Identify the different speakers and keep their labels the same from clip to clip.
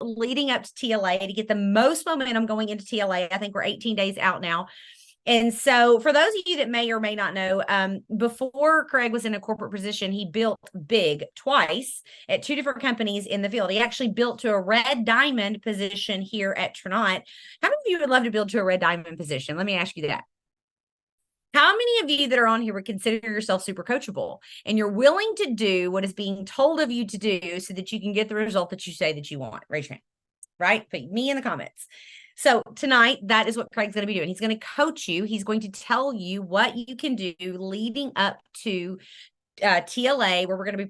Speaker 1: leading up to TLA to get the most momentum going into TLA. I think we're 18 days out now. And so for those of you that may or may not know, before Craig was in a corporate position, he built big twice at two different companies in the field. He actually built to a red diamond position here at Tranont. How many of you would love to build to a red diamond position? Let me ask you that. How many of you that are on here would consider yourself super coachable and you're willing to do what is being told of you to do so that you can get the result that you say that you want? Raise your hand, right? Put me in the comments. So tonight, that is what Craig's going to be doing. He's going to coach you. He's going to tell you what you can do leading up to TLA, where we're going to be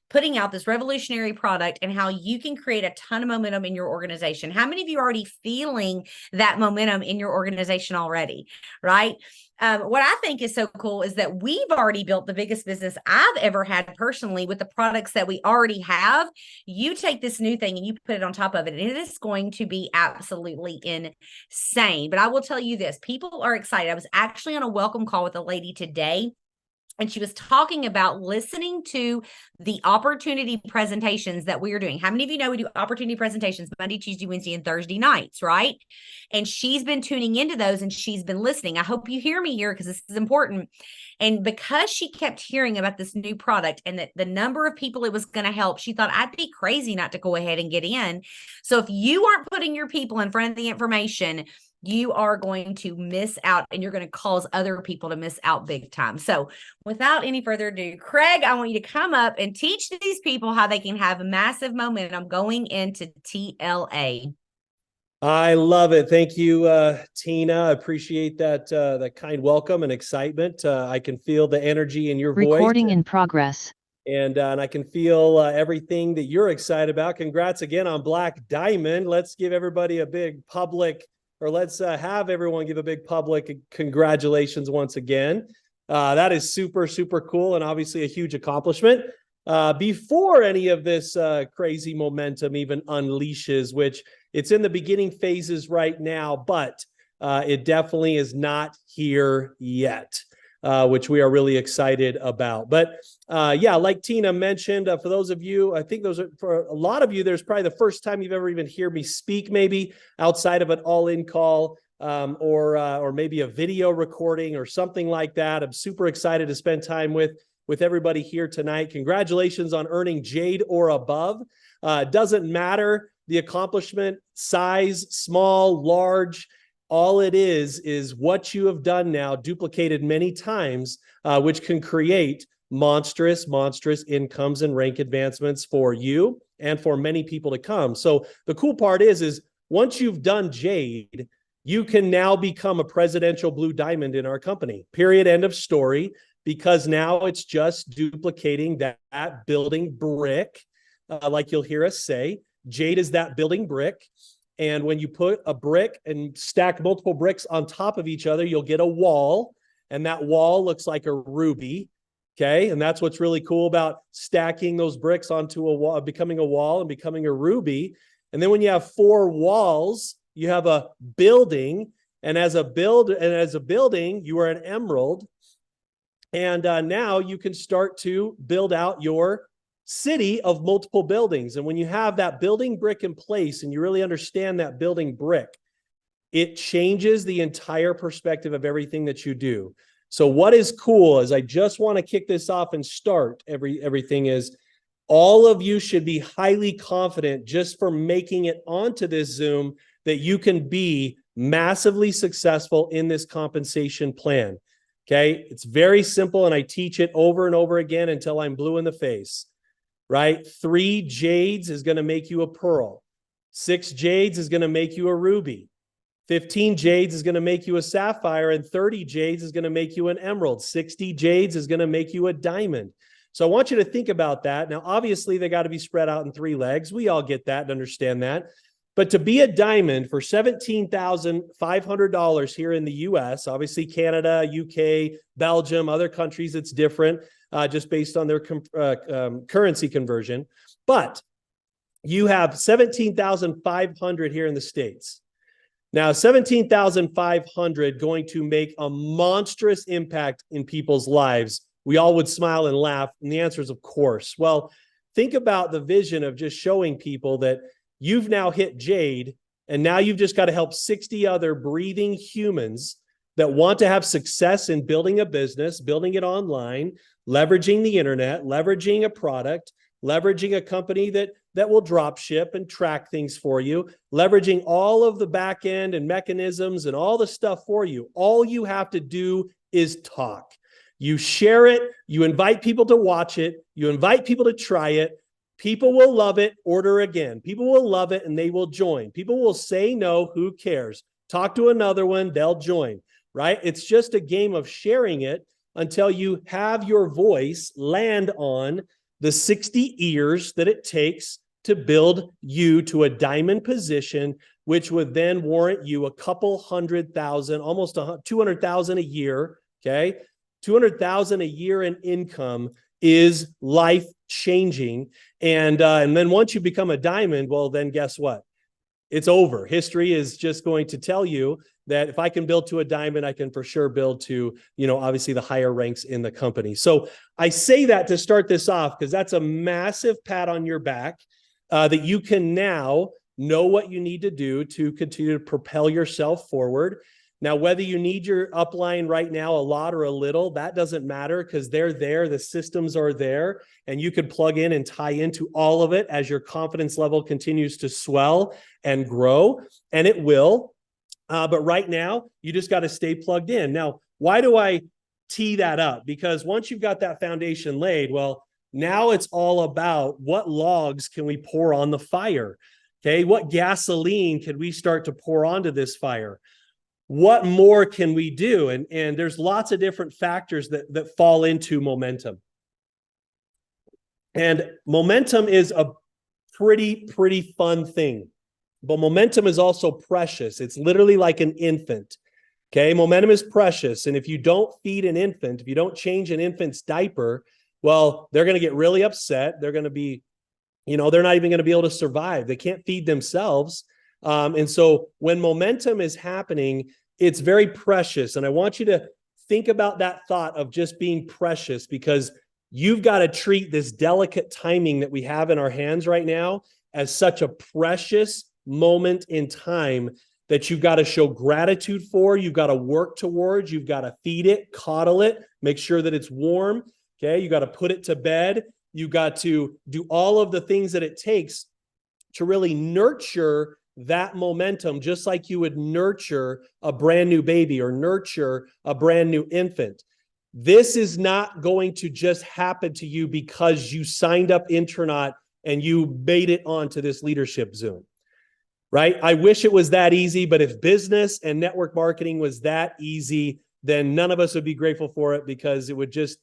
Speaker 1: putting out this revolutionary product and how you can create a ton of momentum in your organization. How many of you are already feeling that momentum in your organization already, right? What I think is so cool is that we've already built the biggest business I've ever had personally with the products that we already have. You take this new thing and you put it on top of it, and it is going to be absolutely insane. But I will tell you this, people are excited. I was actually on a welcome call with a lady today, and she was talking about listening to the opportunity presentations that we are doing. How many of you know we do opportunity presentations Monday, Tuesday, Wednesday, and Thursday nights, right? And she's been tuning into those and she's been listening. I hope you hear me here because this is important. And because she kept hearing about this new product and that the number of people it was going to help, she thought I'd be crazy not to go ahead and get in. So if you aren't putting your people in front of the information, you are going to miss out and you're going to cause other people to miss out big time. So without any further ado, Craig, I want you to come up and teach these people how they can have massive momentum going into TLA.
Speaker 2: I love it. Thank you, Tina. I appreciate that kind welcome and excitement. I can feel the energy in your voice.
Speaker 3: Recording in progress.
Speaker 2: And I can feel everything that you're excited about. Congrats again on Black Diamond. Let's give everybody a big public, or let's have everyone give a big public congratulations once again. That is super, super cool and obviously a huge accomplishment. Before any of this crazy momentum even unleashes, which it's in the beginning phases right now, but it definitely is not here yet, which we are really excited about. But yeah, like Tina mentioned, for those of you, I think those are, for a lot of you, there's probably the first time you've ever even heard me speak, maybe outside of an all-in call or maybe a video recording or something like that. I'm super excited to spend time with everybody here tonight. Congratulations on earning Jade or above. It doesn't matter the accomplishment, size, small, large. All it is what you have done now, duplicated many times, which can create monstrous incomes and rank advancements for you and for many people to come. So the cool part is once you've done Jade, you can now become a presidential blue diamond in our company. Period. End of story. Because now it's just duplicating that building brick, like you'll hear us say. Jade is that building brick. And when you put a brick and stack multiple bricks on top of each other, you'll get a wall. And that wall looks like a ruby. Okay. And that's what's really cool about stacking those bricks onto a wall, becoming a wall and becoming a ruby. And then when you have four walls, you have a building. And as a building, you are an emerald. And now you can start to build out your city of multiple buildings. And when you have that building brick in place and you really understand that building brick, it changes the entire perspective of everything that you do. So what is cool is I just want to kick this off and start everything is all of you should be highly confident just for making it onto this Zoom that you can be massively successful in this compensation plan. Okay, it's very simple, and I teach it over and over again until I'm blue in the face, right? 3 jades is going to make you a pearl. 6 jades is going to make you a ruby. 15 jades is going to make you a sapphire, and 30 jades is going to make you an emerald. 60 jades is going to make you a diamond. So I want you to think about that. Now, obviously, they got to be spread out in 3 legs. We all get that and understand that. But to be a diamond for $17,500 here in the US, obviously Canada, UK, Belgium, other countries, it's different just based on their currency conversion. But you have 17,500 here in the States. Now, 17,500 going to make a monstrous impact in people's lives. We all would smile and laugh. And the answer is, of course. Well, think about the vision of just showing people that you've now hit jade, and now you've just got to help 60 other breathing humans that want to have success in building a business, building it online, leveraging the internet, leveraging a product, leveraging a company that will drop ship and track things for you, leveraging all of the back end and mechanisms and all the stuff for you. All you have to do is talk. You share it, you invite people to watch it, you invite people to try it. People will love it, order again. People will love it and they will join. People will say no, who cares? Talk to another one, they'll join, right? It's just a game of sharing it until you have your voice land on the 60 ears that it takes to build you to a diamond position, which would then warrant you a couple $100,000, almost 200,000 a year. Okay. 200,000 a year in income is life changing. And then once you become a diamond, well, then guess what? It's over. History is just going to tell you that if I can build to a diamond, I can for sure build to, obviously the higher ranks in the company. So I say that to start this off, because that's a massive pat on your back, that you can now know what you need to do to continue to propel yourself forward. Now, whether you need your upline right now a lot or a little, that doesn't matter, because they're there, the systems are there, and you can plug in and tie into all of it as your confidence level continues to swell and grow, and it will. But right now, you just got to stay plugged in. Now, why do I tee that up? Because once you've got that foundation laid, well, now it's all about what logs can we pour on the fire? Okay, what gasoline can we start to pour onto this fire? What more can we do? And there's lots of different factors that fall into momentum. And momentum is a pretty fun thing. But momentum is also precious. It's literally like an infant. Okay, momentum is precious. And if you don't feed an infant, if you don't change an infant's diaper, well, they're going to get really upset. They're going to be, they're not even going to be able to survive. They can't feed themselves. And so when momentum is happening, it's very precious. And I want you to think about that thought of just being precious, because you've got to treat this delicate timing that we have in our hands right now as such a precious moment in time that you've got to show gratitude for. You've got to work towards. You've got to feed it, coddle it, make sure that it's warm. Okay. You got to put it to bed. You got to do all of the things that it takes to really nurture that momentum, just like you would nurture a brand new baby or nurture a brand new infant. This is not going to just happen to you because you signed up Tranont and you made it onto this leadership Zoom, right? I wish it was that easy, but if business and network marketing was that easy, then none of us would be grateful for it, because it would just,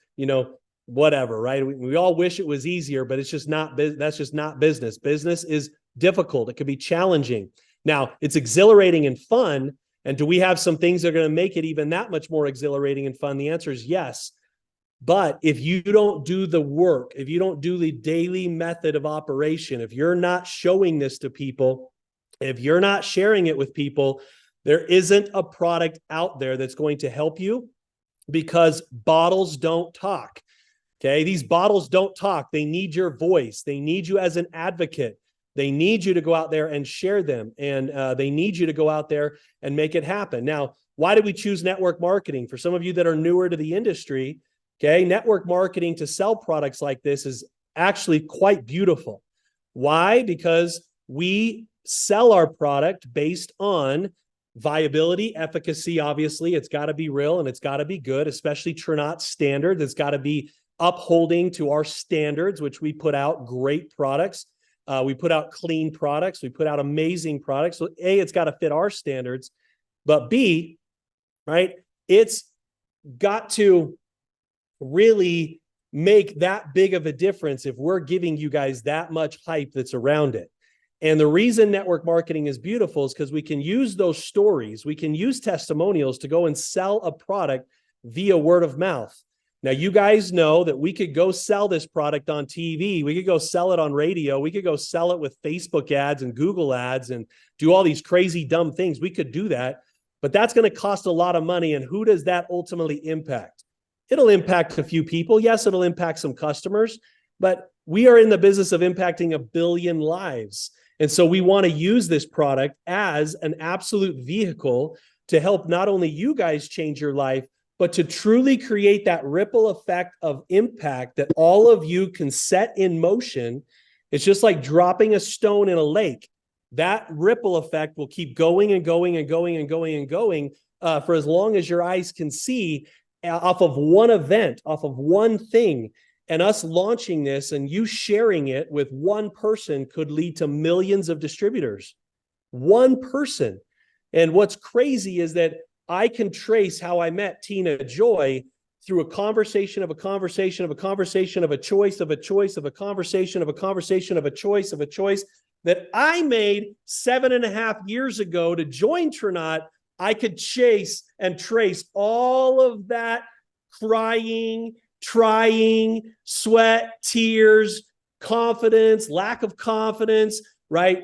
Speaker 2: whatever, right? We all wish it was easier, but it's just not, that's just not business. Business is difficult. It could be challenging. Now, it's exhilarating and fun. And do we have some things that are going to make it even that much more exhilarating and fun? The answer is yes. But if you don't do the work, if you don't do the daily method of operation, if you're not showing this to people, if you're not sharing it with people, there isn't a product out there that's going to help you, because bottles don't talk. Okay. These bottles don't talk. They need your voice. They need you as an advocate. They need you to go out there and share them. And they need you to go out there and make it happen. Now, why did we choose network marketing? For some of you that are newer to the industry, okay, network marketing to sell products like this is actually quite beautiful. Why? Because we sell our product based on viability, efficacy. Obviously, it's got to be real and it's got to be good, especially Tranont standards. It's got to be upholding to our standards, which we put out great products. We put out clean products. We put out amazing products. So A, it's got to fit our standards, but B, right, it's got to really make that big of a difference if we're giving you guys that much hype that's around it. And the reason network marketing is beautiful is because we can use those stories. We can use testimonials to go and sell a product via word of mouth. Now, you guys know that we could go sell this product on TV. We could go sell it on radio. We could go sell it with Facebook ads and Google ads and do all these crazy, dumb things. We could do that, but that's going to cost a lot of money. And who does that ultimately impact? It'll impact a few people. Yes, it'll impact some customers, but we are in the business of impacting 1 billion lives. And so we want to use this product as an absolute vehicle to help not only you guys change your life, but to truly create that ripple effect of impact that all of you can set in motion. It's just like dropping a stone in a lake. That ripple effect will keep going and going and going and going and going for as long as your eyes can see, off of one event, off of one thing. And us launching this and you sharing it with one person could lead to millions of distributors. One person. And what's crazy is that I can trace how I met Tina Joy through a conversation of a conversation of a conversation of a choice of a choice of a conversation of a conversation of a choice of a choice that I made 7.5 years ago to join Tranont. I could chase and trace all of that crying, trying, sweat, tears, confidence, lack of confidence, right?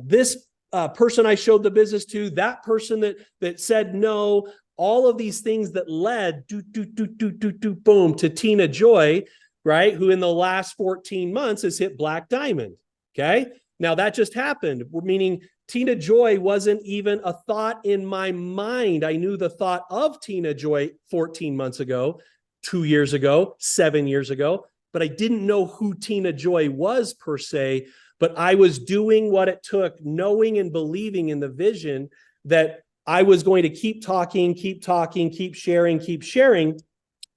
Speaker 2: This person I showed the business to, that person that said no, all of these things that led boom to Tina Joy, right? Who in the last 14 months has hit Black Diamond. Okay. Now that just happened, meaning Tina Joy wasn't even a thought in my mind. I knew the thought of Tina Joy 14 months ago, 2 years ago, 7 years ago, but I didn't know who Tina Joy was per se, but I was doing what it took, knowing and believing in the vision that I was going to keep talking, keep sharing,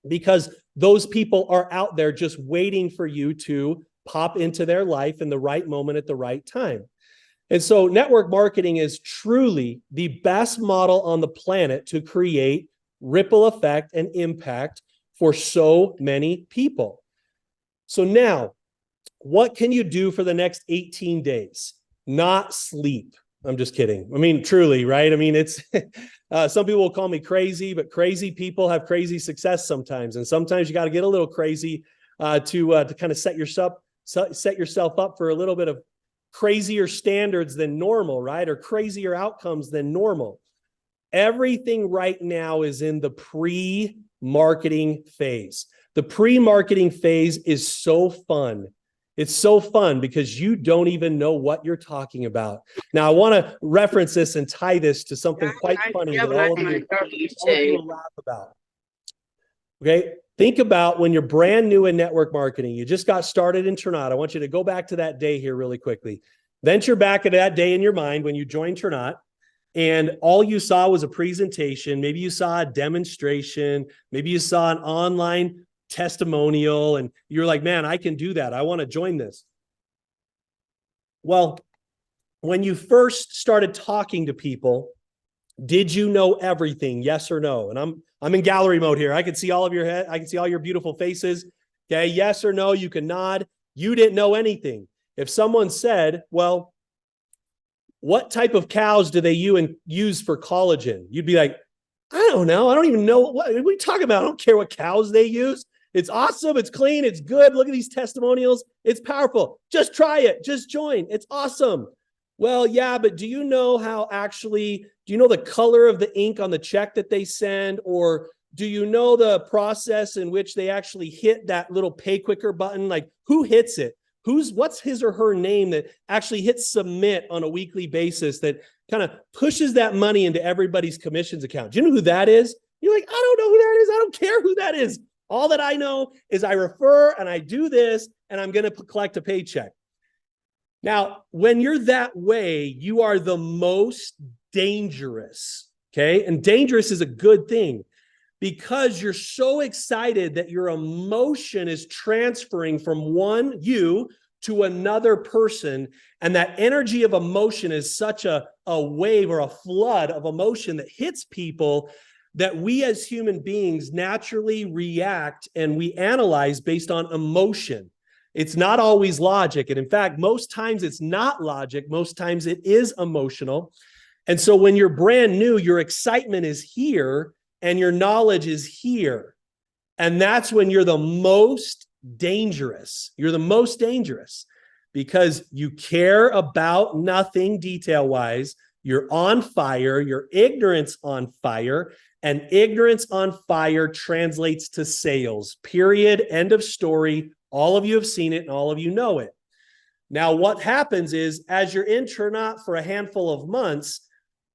Speaker 2: because those people are out there just waiting for you to pop into their life in the right moment at the right time. And so network marketing is truly the best model on the planet to create ripple effect and impact for so many people. So now, what can you do for the next 18 days? Not sleep. I'm just kidding. I mean, truly, right? I mean, it's some people will call me crazy, but crazy people have crazy success sometimes. And sometimes you got to get a little crazy to kind of set yourself up for a little bit of crazier standards than normal, right? Or crazier outcomes than normal. Everything right now is in the pre-marketing phase. The pre-marketing phase is so fun. It's so fun because you don't even know what you're talking about. Now, I want to reference this and tie this to something quite funny that all of you will laugh about. Okay? Think about when you're brand new in network marketing. You just got started in Tranont. I want you to go back to that day here really quickly. Venture back to that day in your mind when you joined Tranont, and all you saw was a presentation. Maybe you saw a demonstration. Maybe you saw an online testimonial, and you're like, man, I can do that. I want to join this. Well, when you first started talking to people, did you know everything? Yes or no? And I'm in gallery mode here. I can see all of your head. I can see all your beautiful faces. Okay. Yes or no, you can nod. You didn't know anything. If someone said, well, what type of cows do they use for collagen? You'd be like, I don't know. I don't even know. What are you talking about? I don't care what cows they use. It's awesome. It's clean. It's good. Look at these testimonials. It's powerful. Just try it. Just join. It's awesome. Well, yeah, but do you know the color of the ink on the check that they send? Or do you know the process in which they actually hit that little pay quicker button? Like, who hits it? What's his or her name that actually hits submit on a weekly basis that kind of pushes that money into everybody's commissions account? Do you know who that is? You're like, I don't know who that is. I don't care who that is. All that I know is I refer and I do this and I'm going to collect a paycheck. Now, when you're that way, you are the most dangerous, okay? And dangerous is a good thing because you're so excited that your emotion is transferring from you to another person. And that energy of emotion is such a wave or a flood of emotion that hits people that we as human beings naturally react and we analyze based on emotion. It's not always logic. And in fact, most times it's not logic. Most times it is emotional. And so when you're brand new, your excitement is here and your knowledge is here. And that's when you're the most dangerous. You're the most dangerous because you care about nothing detail-wise. You're on fire. Your ignorance on fire. And ignorance on fire translates to sales. Period. End of story. All of you have seen it and all of you know it. Now, what happens is as you're in Tranont for a handful of months,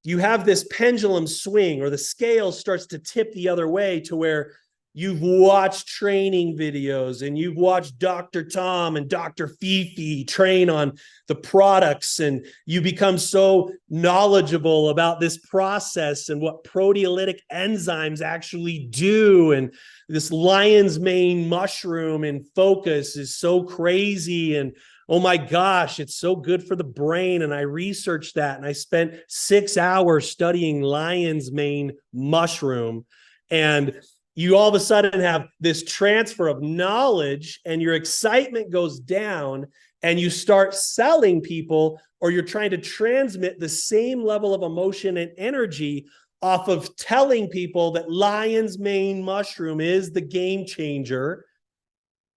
Speaker 2: you have this pendulum swing, or the scale starts to tip the other way, to where you've watched training videos and you've watched Dr. Tom and Dr. Fifi train on the products, and you become so knowledgeable about this process and what proteolytic enzymes actually do. And this lion's mane mushroom in focus is so crazy, and oh my gosh, it's so good for the brain. And I researched that, and I spent 6 hours studying lion's mane mushroom. And you all of a sudden have this transfer of knowledge, and your excitement goes down, and you start selling people, or you're trying to transmit the same level of emotion and energy off of telling people that lion's mane mushroom is the game changer.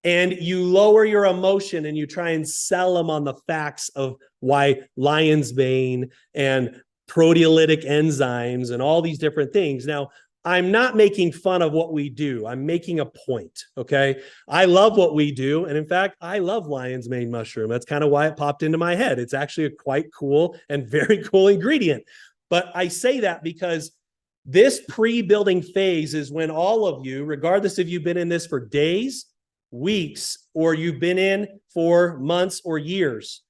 Speaker 2: And you lower your emotion and you try and sell them on the facts of why lion's mane and proteolytic enzymes and all these different things. Now, I'm not making fun of what we do. I'm making a point, okay? I love what we do. And in fact, I love lion's mane mushroom. That's kind of why it popped into my head. It's actually a quite cool and very cool ingredient. But I say that because this pre-building phase is when all of you, regardless if you've been in this for days, weeks, or you've been in for months or years,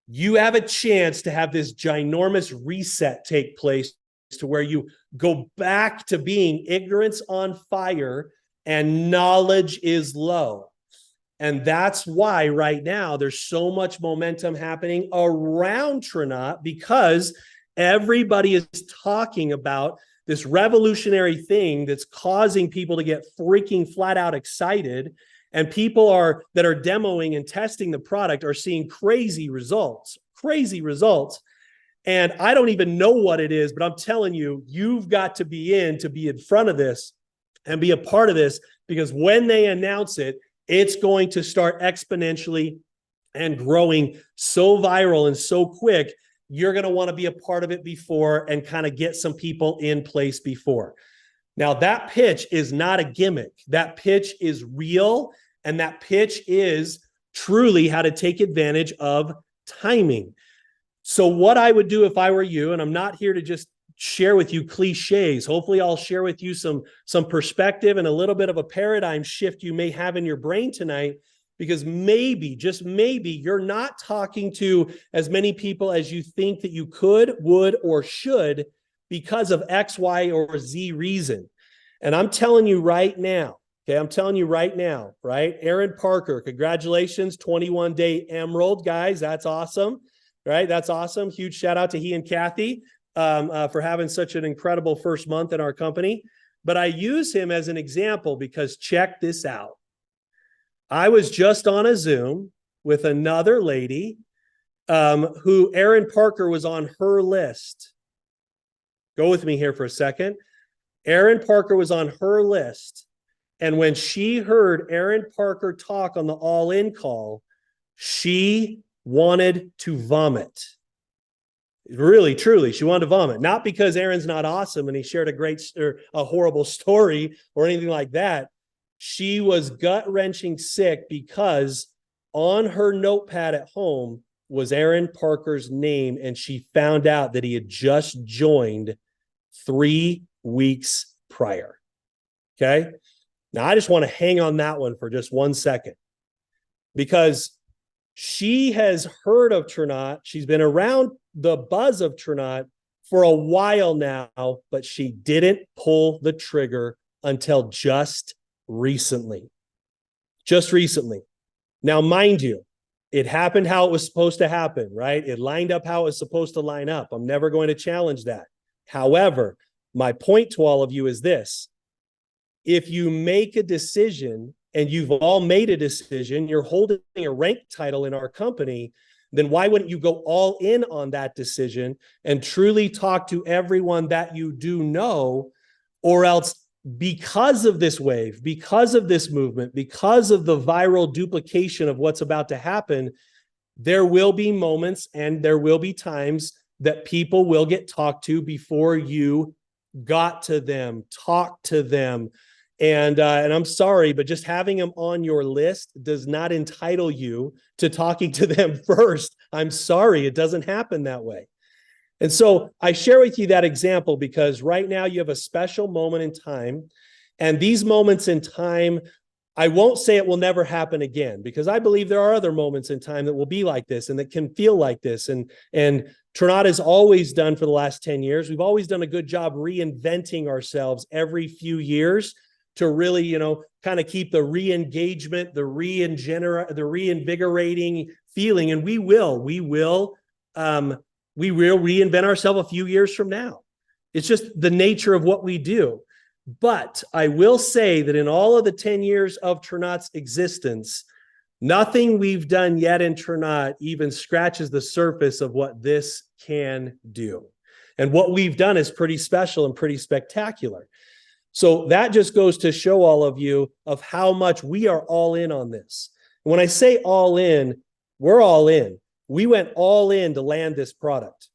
Speaker 2: you have a chance to have this ginormous reset take place, to where you go back to being ignorance on fire and knowledge is low. And that's why right now there's so much momentum happening around Tranont, because everybody is talking about this revolutionary thing that's causing people to get freaking flat out excited. And people that are demoing and testing the product are seeing crazy results. And I don't even know what it is, but I'm telling you, you've got to be in front of this and be a part of this, because when they announce it, it's going to start exponentially and growing so viral and so quick. You're going to want to be a part of it before and kind of get some people in place before. Now, that pitch is not a gimmick. That pitch is real, and that pitch is truly how to take advantage of timing. So what I would do if I were you, and I'm not here to just share with you cliches. Hopefully I'll share with you some perspective and a little bit of a paradigm shift you may have in your brain tonight, because maybe, just maybe, you're not talking to as many people as you think that you could, would, or should because of X, Y, or Z reason. And I'm telling you right now, okay, right? Aaron Parker, congratulations, 21-day Emerald, guys. That's awesome. Right? That's awesome. Huge shout out to he and Kathy for having such an incredible first month in our company. But I use him as an example because check this out. I was just on a Zoom with another lady who Aaron Parker was on her list. Go with me here for a second. Aaron Parker was on her list. And when she heard Aaron Parker talk on the all-in call, she wanted to vomit. Really, truly, she wanted to vomit. Not because Aaron's not awesome and he shared a horrible story or anything like that. She was gut-wrenching sick because on her notepad at home was Aaron Parker's name, and she found out that he had just joined 3 weeks prior. Okay? Now, I just want to hang on that one for just 1 second, because she has heard of Tranont. She's been around the buzz of Tranont for a while now, but she didn't pull the trigger until just recently. Now, mind you, it happened how it was supposed to happen, right? It lined up how it was supposed to line up. I'm never going to challenge that. However, my point to all of you is this. If you make a decision, and you've all made a decision, you're holding a rank title in our company, then why wouldn't you go all in on that decision and truly talk to everyone that you do know? Or else, because of this wave, because of this movement, because of the viral duplication of what's about to happen, there will be moments and there will be times that people will get talked to before you got to them, talked to them, And I'm sorry, but just having them on your list does not entitle you to talking to them first. I'm sorry, it doesn't happen that way. And so I share with you that example because right now you have a special moment in time. And these moments in time, I won't say it will never happen again, because I believe there are other moments in time that will be like this and that can feel like this. And Tranont has always done for the last 10 years. We've always done a good job reinventing ourselves every few years to really, kind of keep the re-engagement, the reinvigorating feeling. And we will reinvent ourselves a few years from now. It's just the nature of what we do. But I will say that in all of the 10 years of Tranont's existence, nothing we've done yet in Tranont even scratches the surface of what this can do. And what we've done is pretty special and pretty spectacular. So that just goes to show all of you of how much we are all in on this. When I say all in, we're all in. We went all in to land this product.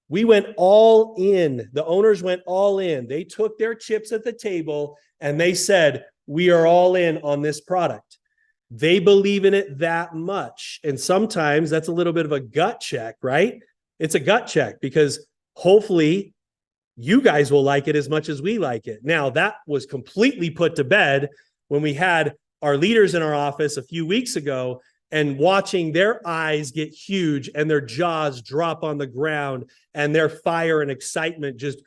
Speaker 2: We went all in. The owners went all in. They took their chips at the table and they said, we are all in on this product. They believe in it that much. And sometimes that's a little bit of a gut check, right? It's a gut check because hopefully you guys will like it as much as we like it. Now, that was completely put to bed when we had our leaders in our office a few weeks ago and watching their eyes get huge and their jaws drop on the ground and their fire and excitement just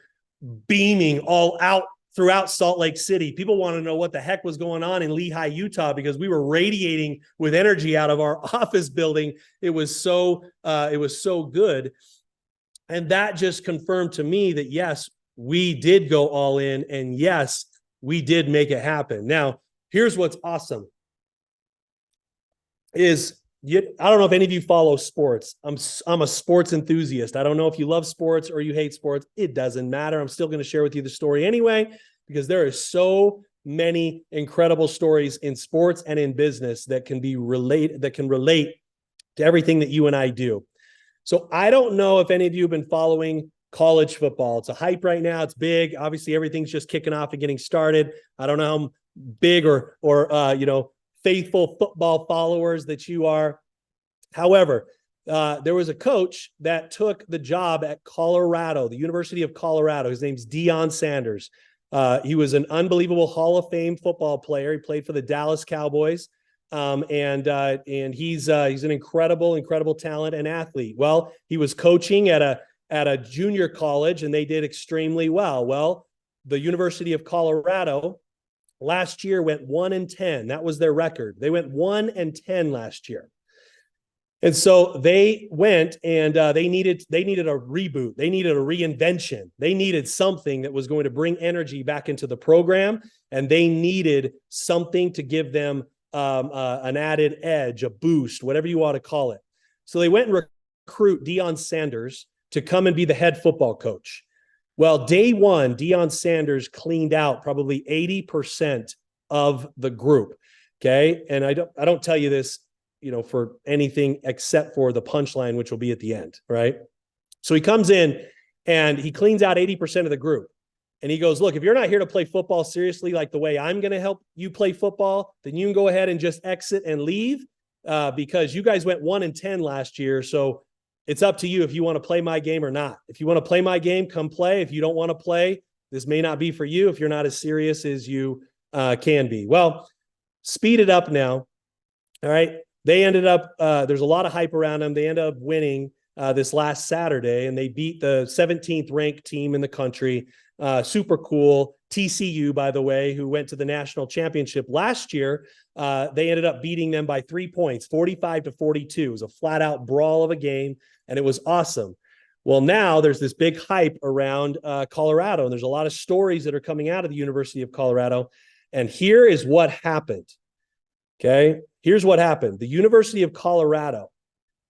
Speaker 2: beaming all out throughout Salt Lake City. People want to know what the heck was going on in Lehi, Utah, because we were radiating with energy out of our office building. It was so good. And that just confirmed to me that, yes, we did go all in. And yes, we did make it happen. Now, here's what's awesome. I don't know if any of you follow sports. I'm a sports enthusiast. I don't know if you love sports or you hate sports. It doesn't matter. I'm still going to share with you the story anyway, because there are so many incredible stories in sports and in business that can relate to everything that you and I do. So I don't know if any of you have been following college football. It's a hype right now. It's big. Obviously, everything's just kicking off and getting started. I don't know how big or faithful football followers that you are. However, there was a coach that took the job at Colorado, the University of Colorado. His name's Deion Sanders. He was an unbelievable Hall of Fame football player. He played for the Dallas Cowboys. And he's an incredible talent and athlete. Well, he was coaching at a junior college and they did extremely well. Well, the University of Colorado last year went 1-10. That was their record. They went 1-10 last year. And so they went and they needed a reboot. They needed a reinvention. They needed something that was going to bring energy back into the program. And they needed something to give them an added edge, a boost, whatever you want to call it. So they went and recruit Deion Sanders to come and be the head football coach. Well, day one, Deion Sanders cleaned out probably 80% of the group. Okay. And I don't tell you this, for anything except for the punchline, which will be at the end. Right. So he comes in and he cleans out 80% of the group. And he goes, look, if you're not here to play football seriously, like the way I'm going to help you play football, then you can go ahead and just exit and leave because you guys went 1-10 last year. So it's up to you if you want to play my game or not. If you want to play my game, come play. If you don't want to play, this may not be for you if you're not as serious as you can be. Well, speed it up now. All right. They ended up, there's a lot of hype around them. They ended up winning this last Saturday, and they beat the 17th ranked team in the country. Super cool. TCU, by the way, who went to the national championship last year, they ended up beating them by 3 points, 45-42. It was a flat out brawl of a game, and it was awesome. Well, now there's this big hype around Colorado, and there's a lot of stories that are coming out of the University of Colorado. And here is what happened. Okay, here's what happened. The University of Colorado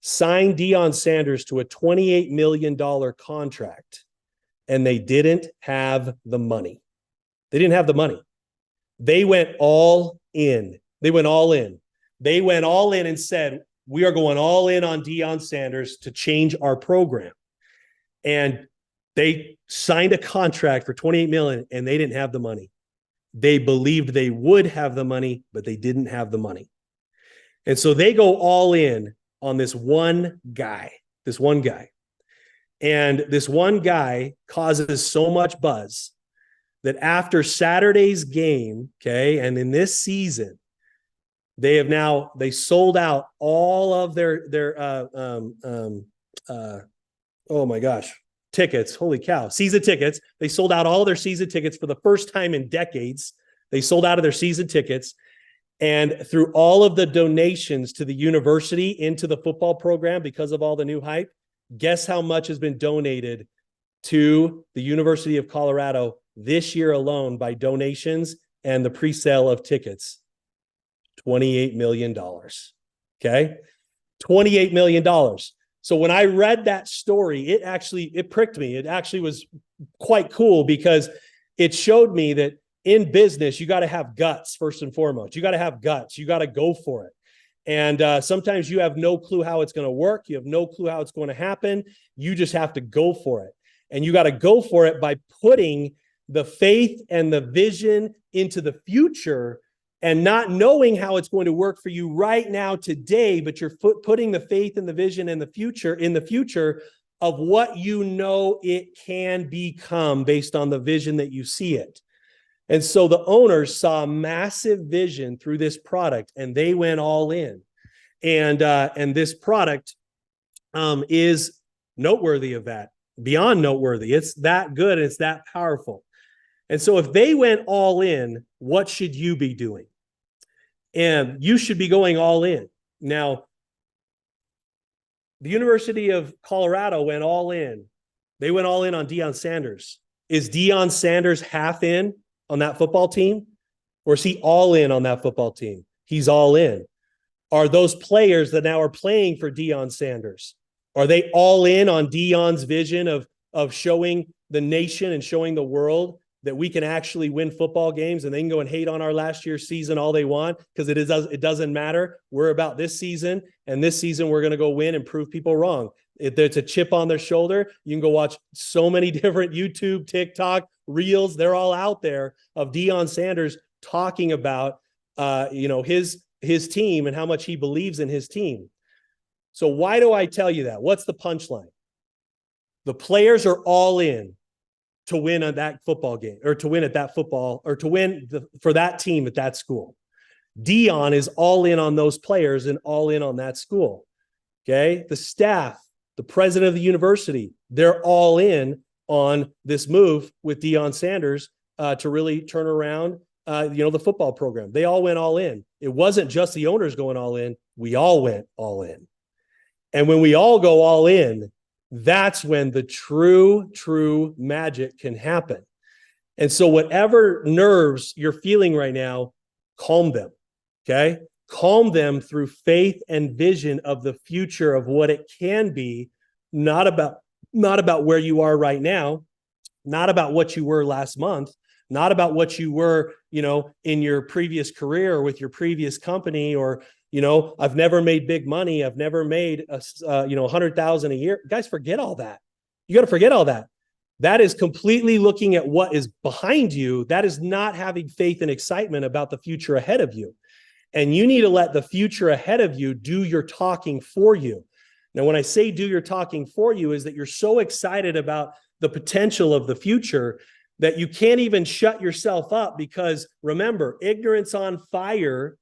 Speaker 2: signed Deion Sanders to a $28 million contract, and they didn't have the money. They didn't have the money. They went all in. They went all in. They went all in and said, we are going all in on Deion Sanders to change our program. And they signed a contract for $28 million, and they didn't have the money. They believed they would have the money, but they didn't have the money. And so they go all in on this one guy. And this one guy causes so much buzz that after Saturday's game, okay, and in this season, they sold out all of their oh my gosh, tickets. Holy cow, season tickets. They sold out all their season tickets for the first time in decades. They sold out of their season tickets. And through all of the donations to the university into the football program because of all the new hype, guess how much has been donated to the University of Colorado this year alone by donations and the pre-sale of tickets? $28 million. Okay. $28 million. So when I read that story, it pricked me. It actually was quite cool because it showed me that in business, you got to have guts first and foremost. You got to have guts. You got to go for it. And sometimes you have no clue how it's going to work. You have no clue how it's going to happen. You just have to go for it. And you got to go for it by putting the faith and the vision into the future and not knowing how it's going to work for you right now today, but you're putting the faith and the vision in the future of what you know it can become based on the vision that you see it. And so the owners saw a massive vision through this product and they went all in. And this product is noteworthy of that, beyond noteworthy. It's that good. It's that powerful. And so if they went all in, what should you be doing? And you should be going all in. Now, the University of Colorado went all in. They went all in on Deion Sanders. Is Deion Sanders half in on that football team? Or is he all in on that football team? He's all in. Are those players that now are playing for Deion Sanders, are they all in on Deion's vision of showing the nation and showing the world that we can actually win football games, and they can go and hate on our last year's season all they want because it doesn't matter. We're about this season, and this season we're going to go win and prove people wrong. If there's a chip on their shoulder, you can go watch so many different YouTube, TikTok, Reels. They're all out there of Deion Sanders talking about his team and how much he believes in his team. So why do I tell you that? What's the punchline? The players are all in to win on that football game, or to win at that football, or to win for that team at that school. Deion is all in on those players and all in on that school. Okay. The staff, the president of the university, they're all in on this move with Deion Sanders to really turn around, the football program. They all went all in. It wasn't just the owners going all in. We all went all in. And when we all go all in, that's when the true magic can happen. And so whatever nerves you're feeling right now, calm them. Okay. Calm them through faith and vision of the future of what it can be, not about where you are right now, not about what you were last month, not about what you were, in your previous career or with your previous company, or, I've never made big money. I've never made $100,000 a year. Guys, forget all that. You got to forget all that. That is completely looking at what is behind you. That is not having faith and excitement about the future ahead of you. And you need to let the future ahead of you do your talking for you. Now, when I say do your talking for you, is that you're so excited about the potential of the future that you can't even shut yourself up, because remember, ignorance on fire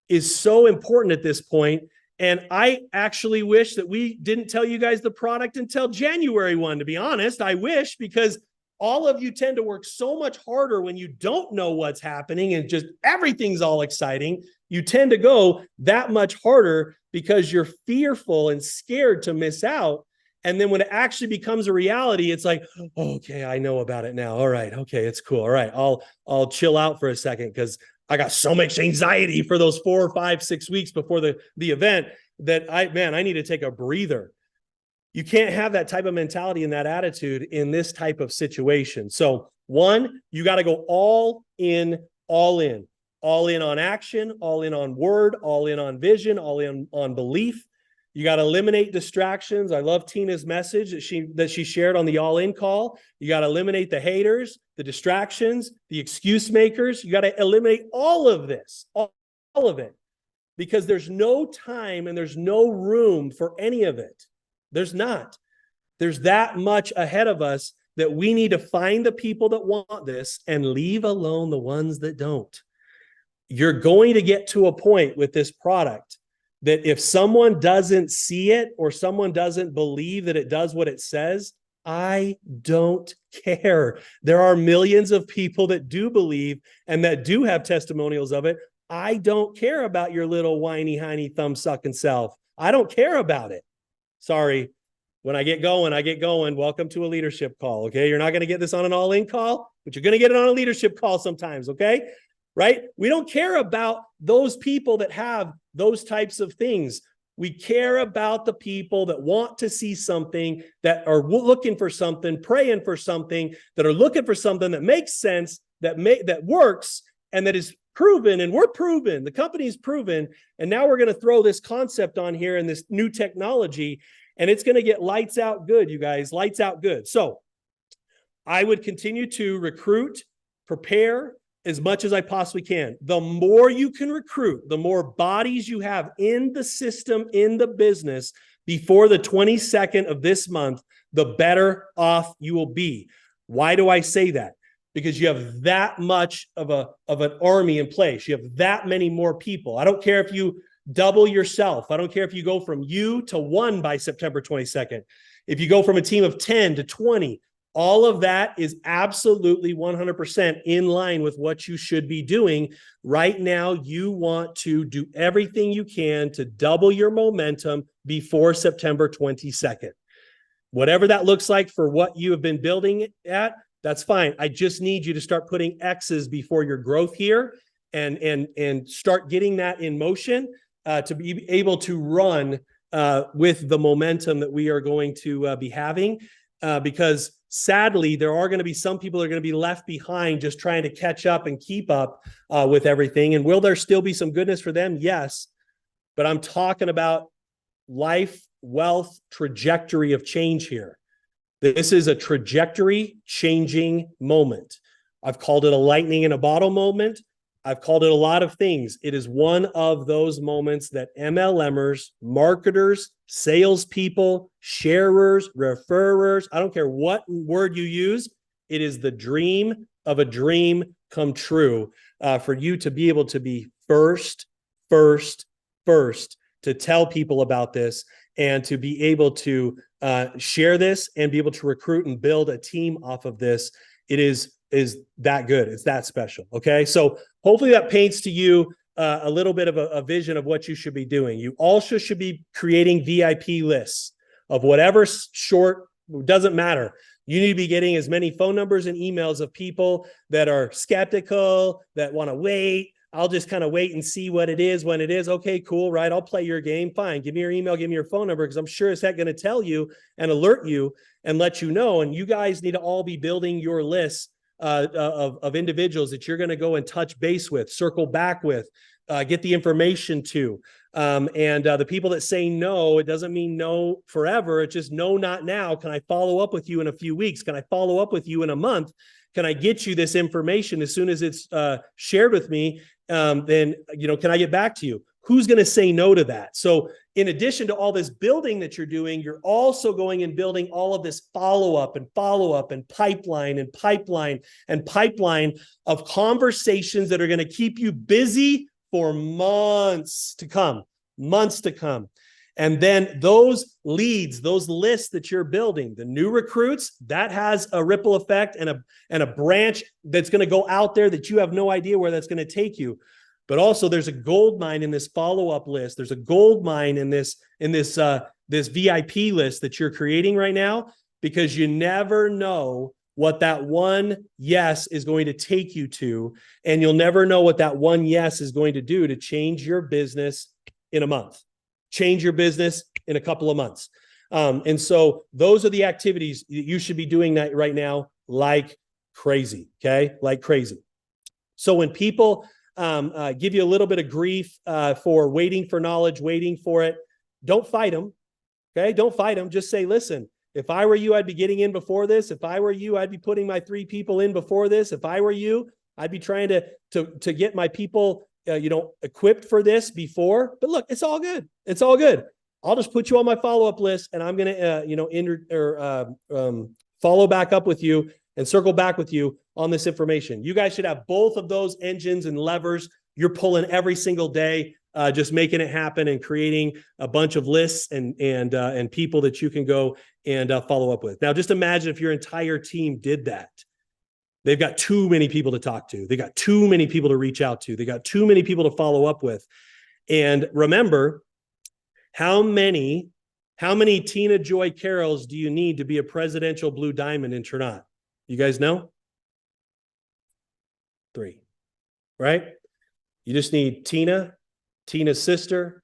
Speaker 2: is so important at this point. And I actually wish that we didn't tell you guys the product until January 1, to be honest. I wish, because all of you tend to work so much harder when you don't know what's happening and just everything's all exciting. You tend to go that much harder because you're fearful and scared to miss out. And then when it actually becomes a reality, it's like, oh, okay, I know about it now. All right. Okay. It's cool. All right. I'll chill out for a second because I got so much anxiety for those 4 or 5, 6 weeks before the event that I need to take a breather. You can't have that type of mentality and that attitude in this type of situation. So one, you got to go all in on action, all in on word, all in on vision, all in on belief. You got to eliminate distractions. I love Tina's message that she shared on the all-in call. You got to eliminate the haters, the distractions, the excuse makers. You got to eliminate all of this, all of it, because there's no time and there's no room for any of it. There's not. There's that much ahead of us that we need to find the people that want this and leave alone the ones that don't. You're going to get to a point with this product that if someone doesn't see it or someone doesn't believe that it does what it says, I don't care. There are millions of people that do believe and that do have testimonials of it. I don't care about your little whiny, hiney, thumb-sucking self. I don't care about it. Sorry. When I get going, I get going. Welcome to a leadership call, okay? You're not going to get this on an all-in call, but you're going to get it on a leadership call sometimes, okay? Right? We don't care about those people that have those types of things. We care about the people that want to see something, that are looking for something, praying for something, that are looking for something that makes sense, that works, and that is proven. And we're proven. The company's proven. And now we're going to throw this concept on here and this new technology, and it's going to get lights out good, you guys. Lights out good. So I would continue to recruit, prepare, as much as I possibly can. The more you can recruit, the more bodies you have in the system, in the business before the 22nd of this month, the better off you will be. Why do I say that? Because you have that much of an army in place. You have that many more people. I don't care if you double yourself. I don't care if you go from you to 1 by September 22nd. If you go from a team of 10 to 20, all of that is absolutely 100% in line with what you should be doing. Right now, you want to do everything you can to double your momentum before September 22nd. Whatever that looks like for what you have been building at, that's fine. I just need you to start putting X's before your growth here and start getting that in motion to be able to run with the momentum that we are going to be having. Because sadly, there are going to be some people that are going to be left behind just trying to catch up and keep up with everything. And will there still be some goodness for them? Yes. But I'm talking about life, wealth, trajectory of change here. This is a trajectory changing moment. I've called it a lightning in a bottle moment. I've called it a lot of things. It is one of those moments that MLMers, marketers, salespeople, sharers, referrers, I don't care what word you use, it is the dream of a dream come true for you to be able to be first, to tell people about this and to be able to share this and be able to recruit and build a team off of this. It is that good. It's that special. Okay. So hopefully that paints to you a little bit of a vision of what you should be doing. You also should be creating VIP lists of whatever short, doesn't matter. You need to be getting as many phone numbers and emails of people that are skeptical, that want to wait. I'll just kind of wait and see what it is when it is. Okay, cool, right? I'll play your game. Fine. Give me your email, give me your phone number, because I'm sure as heck going to tell you and alert you and let you know. And you guys need to all be building your lists of individuals that you're going to go and touch base with, circle back with, get the information to. And the people that say no, it doesn't mean no forever. It's just no, not now. Can I follow up with you in a few weeks? Can I follow up with you in a month? Can I get you this information as soon as it's shared with me? Then, can I get back to you? Who's going to say no to that? So in addition to all this building that you're doing, you're also going and building all of this follow-up and pipeline of conversations that are going to keep you busy for months to come. And then those leads, those lists that you're building, the new recruits, that has a ripple effect and a branch that's going to go out there that you have no idea where that's going to take you. But also there's a gold mine in this follow-up list. There's a gold mine in this VIP list that you're creating right now, because you never know what that one yes is going to take you to. And you'll never know what that one yes is going to do to change your business in a month, change your business in a couple of months. And so those are the activities that you should be doing that right now, like crazy. Okay. Like crazy. So when people give you a little bit of grief for waiting for knowledge, waiting for it, don't fight them. Okay. Don't fight them. Just say, listen, if I were you, I'd be getting in before this. If I were you, I'd be putting my 3 people in before this. If I were you, I'd be trying to get my people, equipped for this before. But look, it's all good. It's all good. I'll just put you on my follow-up list, and I'm going to, follow back up with you and circle back with you on this information. You guys should have both of those engines and levers. You're pulling every single day, just making it happen and creating a bunch of lists and people that you can go and follow up with. Now, just imagine if your entire team did that. They've got too many people to talk to. They got too many people to reach out to. They got too many people to follow up with. And remember, how many Tina Joy Carols do you need to be a presidential Blue Diamond in Tranont? You guys know? 3, right? You just need Tina, Tina's sister,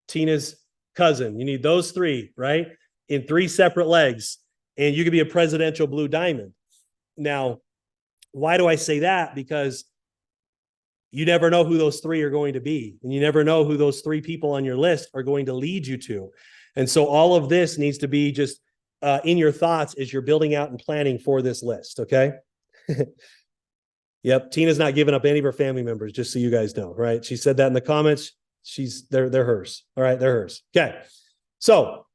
Speaker 2: Tina's cousin. You need those 3, right? In 3 separate legs, and you could be a presidential Blue Diamond. Now, why do I say that? Because you never know who those 3 are going to be, and you never know who those 3 people on your list are going to lead you to. And so all of this needs to be just in your thoughts as you're building out and planning for this list, okay? Yep, Tina's not giving up any of her family members, just so you guys know, right? She said that in the comments. They're hers. All right, they're hers. Okay. So, all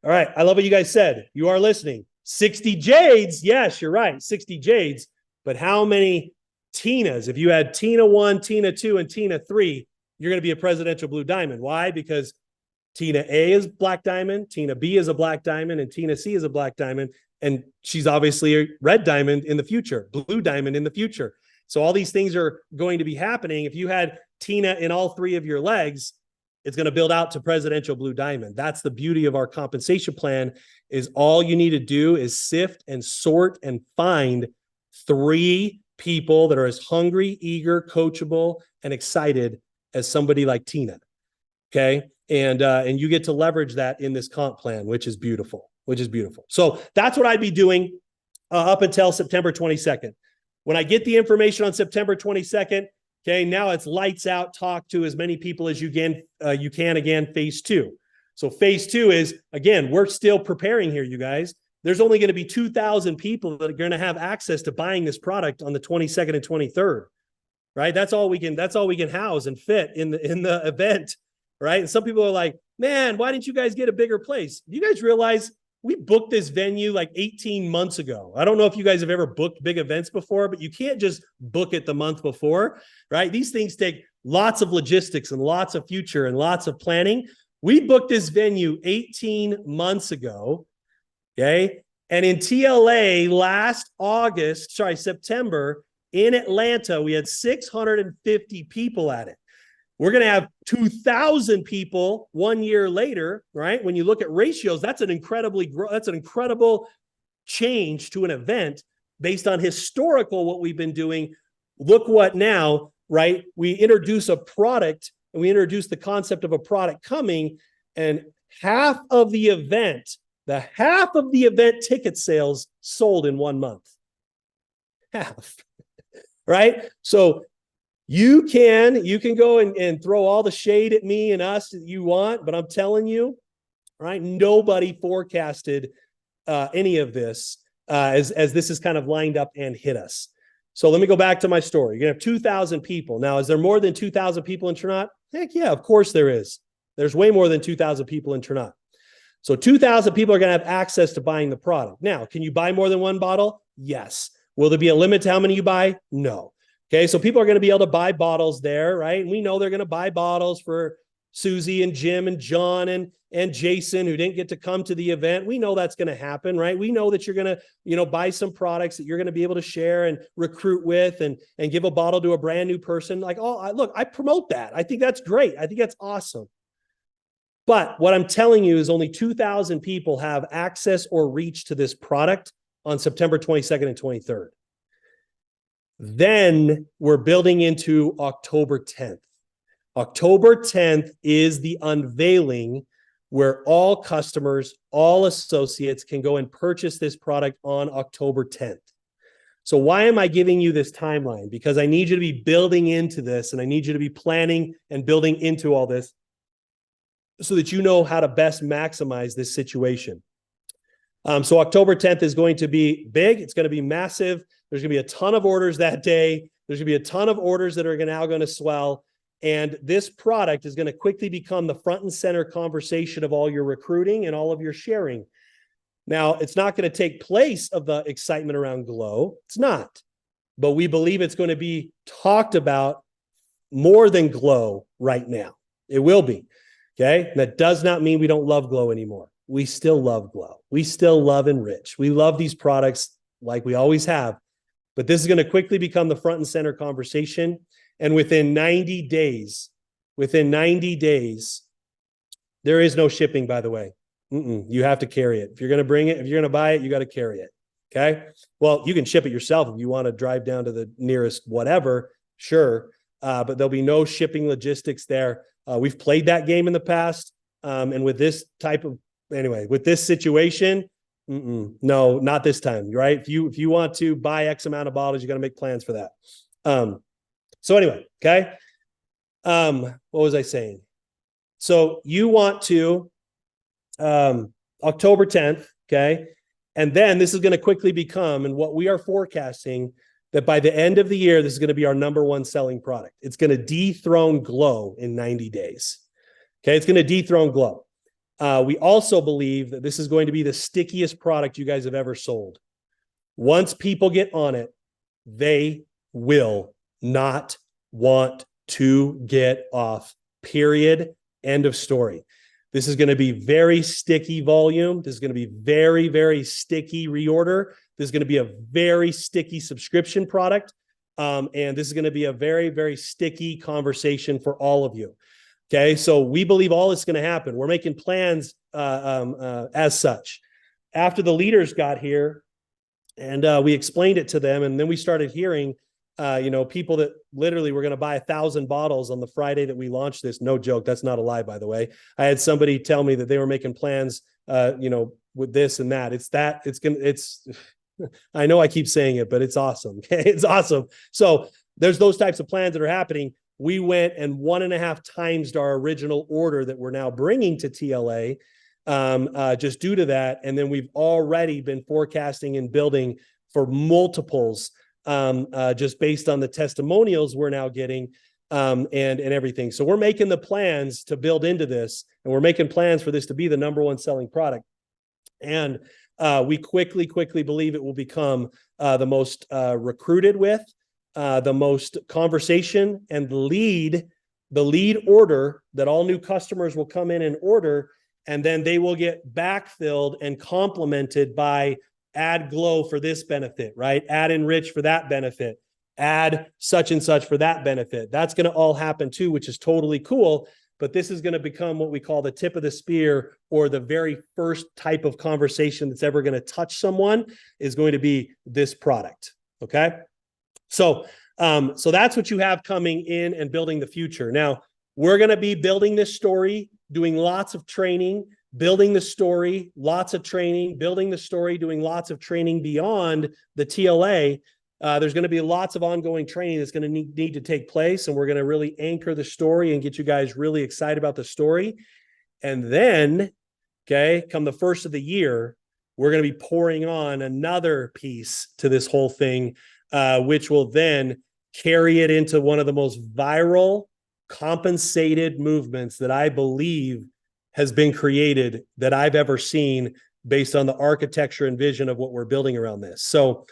Speaker 2: right, I love what you guys said. You are listening. 60 Jades. Yes, you're right. 60 Jades. But how many Tinas? If you had Tina 1, Tina 2, and Tina 3, you're going to be a presidential Blue Diamond. Why? Because Tina A is Black Diamond, Tina B is a Black Diamond, and Tina C is a Black Diamond. And she's obviously a Red Diamond in the future, Blue Diamond in the future. So all these things are going to be happening. If you had Tina in all 3 of your legs, it's going to build out to presidential Blue Diamond. That's the beauty of our compensation plan, is all you need to do is sift and sort and find 3 people that are as hungry, eager, coachable, and excited as somebody like Tina. Okay. And you get to leverage that in this comp plan, which is beautiful. So that's what I'd be doing up until September 22nd. When I get the information on September 22nd, okay, now it's lights out, talk to as many people as you can again, phase 2. So phase 2 is, again, we're still preparing here, you guys. There's only going to be 2,000 people that are going to have access to buying this product on the 22nd and 23rd, right? That's all we can house and fit in the event, right? And some people are like, man, why didn't you guys get a bigger place? You guys realize we booked this venue like 18 months ago. I don't know if you guys have ever booked big events before, but you can't just book it the month before, right? These things take lots of logistics and lots of future and lots of planning. We booked this venue 18 months ago, okay? And in TLA September, in Atlanta, we had 650 people at it. We're going to have 2,000 people 1 year later, right? When you look at ratios, that's an incredible change to an event based on historical what we've been doing. Look what now, right? We introduce a product and we introduce the concept of a product coming, and half of the event ticket sales sold in 1 month. Half, right? So you can go and throw all the shade at me and us that you want, but I'm telling you, right? Nobody forecasted any of this as this is kind of lined up and hit us. So let me go back to my story. You're gonna have 2,000 people. Now, is there more than 2,000 people in Tranont? Heck yeah, of course there is. There's way more than 2,000 people in Tranont. So 2,000 people are gonna have access to buying the product. Now, can you buy more than 1 bottle? Yes. Will there be a limit to how many you buy? No. Okay, so people are going to be able to buy bottles there, right? And we know they're going to buy bottles for Susie and Jim and John and Jason, who didn't get to come to the event. We know that's going to happen, right? We know that you're going to, buy some products that you're going to be able to share and recruit with and give a bottle to a brand new person. Like, look, I promote that. I think that's great. I think that's awesome. But what I'm telling you is only 2,000 people have access or reach to this product on September 22nd and 23rd. Then we're building into October 10th. October 10th is the unveiling where all customers, all associates can go and purchase this product on October 10th. So why am I giving you this timeline? Because I need you to be building into this, and I need you to be planning and building into all this so that you know how to best maximize this situation. So October 10th is going to be big. It's going to be massive. There's going to be a ton of orders that day. There's going to be a ton of orders that are now going to swell. And this product is going to quickly become the front and center conversation of all your recruiting and all of your sharing. Now, it's not going to take place of the excitement around Glow. It's not. But we believe it's going to be talked about more than Glow right now. It will be. Okay. And that does not mean we don't love Glow anymore. We still love Glow. We still love Enrich. We love these products like we always have. But this is going to quickly become the front and center conversation. And within 90 days, there is no shipping, by the way. You have to carry it. If you're going to bring it, if you're going to buy it, you got to carry it. Okay. Well, you can ship it yourself if you want to drive down to the nearest whatever. Sure. But there'll be no shipping logistics there. We've played that game in the past. And with this with this situation, no, not this time. Right. If you want to buy X amount of bottles, you got to make plans for that. So anyway, okay. What was I saying? So you want to, October 10th. Okay. And then this is going to quickly become, and what we are forecasting, that by the end of the year, this is going to be our number one selling product. It's going to dethrone Glow in 90 days. Okay. It's going to dethrone Glow. We also believe that this is going to be the stickiest product you guys have ever sold. Once people get on it, they will not want to get off, period. End of story. This is going to be very sticky volume. This is going to be very, very sticky reorder. This is going to be a very sticky subscription product. And this is going to be a very, very sticky conversation for all of you. Okay. So we believe all this is going to happen. We're making plans as such. After the leaders got here and we explained it to them, and then we started hearing people that literally were going to buy 1,000 bottles on the Friday that we launched this. No joke. That's not a lie, by the way. I had somebody tell me that they were making plans, with this and that. I know I keep saying it, but it's awesome. Okay. It's awesome. So there's those types of plans that are happening. We went and 1.5 times our original order that we're now bringing to TLA, just due to that. And then we've already been forecasting and building for multiples, just based on the testimonials we're now getting, and everything. So we're making the plans to build into this, and we're making plans for this to be the number one selling product. And we quickly believe it will become the most recruited with, the most conversation, and the lead order that all new customers will come in and order, and then they will get backfilled and complemented by add Glow for this benefit, right? Add Enrich for that benefit. Add such and such for that benefit. That's going to all happen too, which is totally cool. But this is going to become what we call the tip of the spear, or the very first type of conversation that's ever going to touch someone is going to be this product. Okay. So that's what you have coming in and building the future. Now, we're going to be building this story, doing lots of training, building the story, lots of training, building the story, doing lots of training beyond the TLA. There's going to be lots of ongoing training that's going to need to take place. And we're going to really anchor the story and get you guys really excited about the story. And then, okay, come the first of the year, we're going to be pouring on another piece to this whole thing, which will then carry it into one of the most viral, compensated movements that I believe has been created that I've ever seen, based on the architecture and vision of what we're building around this. So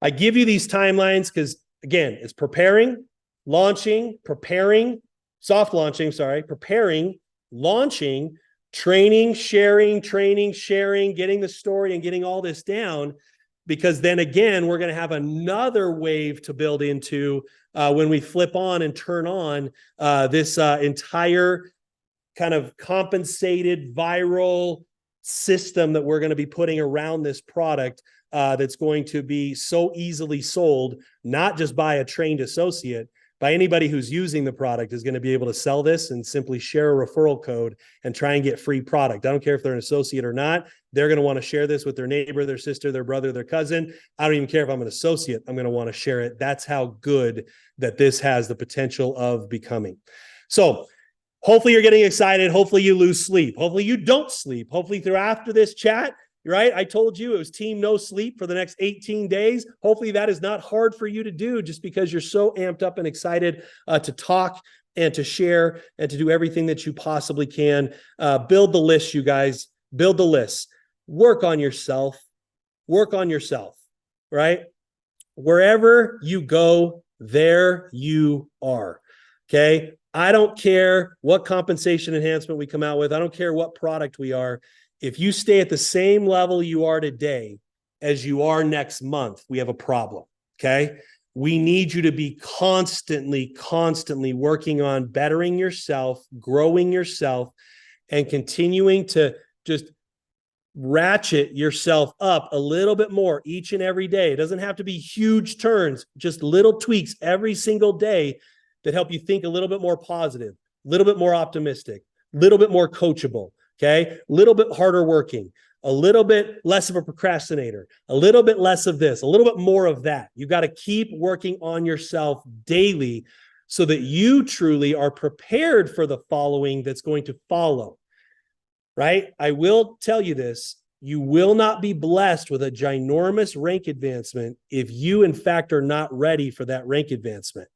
Speaker 2: I give you these timelines because, again, it's preparing, launching, preparing, soft launching, preparing, launching, training, sharing, getting the story and getting all this down. Because then again, we're going to have another wave to build into when we flip on and turn on this entire kind of compensated viral system that we're going to be putting around this product, that's going to be so easily sold, not just by a trained associate, by anybody who's using the product is going to be able to sell this and simply share a referral code and try and get free product. I don't care if they're an associate or not. They're going to want to share this with their neighbor, their sister, their brother, their cousin. I don't even care if I'm an associate. I'm going to want to share it. That's how good that this has the potential of becoming. So Hopefully you're getting excited. Hopefully you lose sleep. Hopefully you don't sleep. Hopefully through after this chat, right? I told you it was team no sleep for the next 18 days. Hopefully that is not hard for you to do just because you're so amped up and excited to talk and to share and to do everything that you possibly can. Build the list, you guys. Build the list. Work on yourself. Work on yourself, right? Wherever you go, there you are. Okay. I don't care what compensation enhancement we come out with. I don't care what product we are. If you stay at the same level you are today as you are next month, we have a problem. Okay. We need you to be constantly working on bettering yourself, growing yourself, and continuing to just ratchet yourself up a little bit more each and every day. It doesn't have to be huge turns, just little tweaks every single day that help you think a little bit more positive, a little bit more optimistic, a little bit more coachable, okay? A little bit harder working, a little bit less of a procrastinator, a little bit less of this, a little bit more of that. You've got to keep working on yourself daily so that you truly are prepared for the following that's going to follow. Right? I will tell you this, you will not be blessed with a ginormous rank advancement if you, in fact, are not ready for that rank advancement.